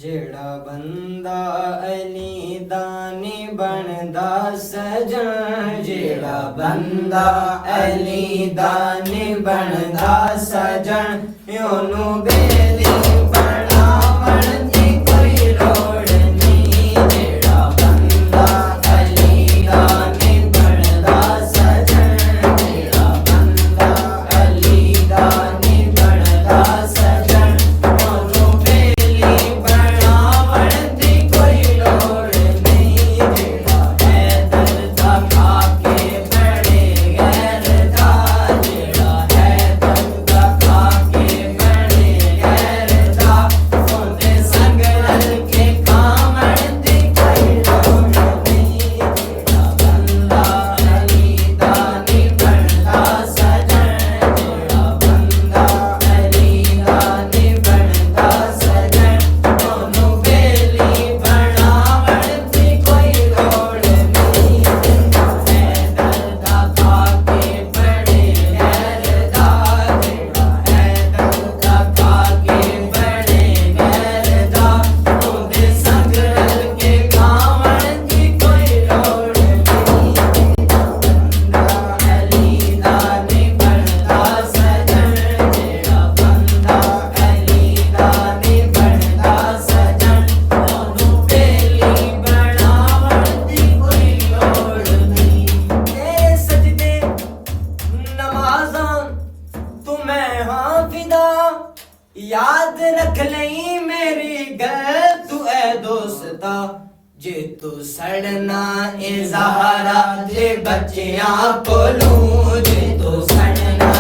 जेड़ा बंदा अली दानी बनदा सजन, जेड़ा बंदा अली दानी बनदा सजन, ओनू बेली बनावन दी कोई लोड़ नहीं। जेड़ा बंदा अली दानी बनदा सजन, जेड़ा बंदा अली दानी बनदा सजन, ओनू बेली बनावन दी कोई लोड़ नहीं। जेड़ा हैदर दा खाके बड़े गैर दा, जेड़ा हैदर दा खाके बड़े गैर दा, ओदे संग रल के कामण दी कोई लोड़ नहीं। जेड़ा बंदा अली दानी बनदा सजन, जेड़ा बंदा अली दानी बनदा सजन, ओनू बेली बनावन दी कोई लोड़ नहीं। हैदर दा खाके बड़े गैर दा, जेड़ा हैदर दा खाके बड़े गैर दा, ओदे संग रल के कामण दी कोई लोड़ नहीं। बंदा अली दानी बनदा सजन, जेड़ा बंदा अली दानी बनदा सजन, ओनू बेली बनावन दी कोई लोड़ नहीं। ए सजदे नमाज़ां तू मैं हां फिदा, याद रख लई मेरी गल तू ऐ दोस्ता। जे तू सड़ना ए ज़हरा दे बच्चियां कोलू, जे तू सड़ना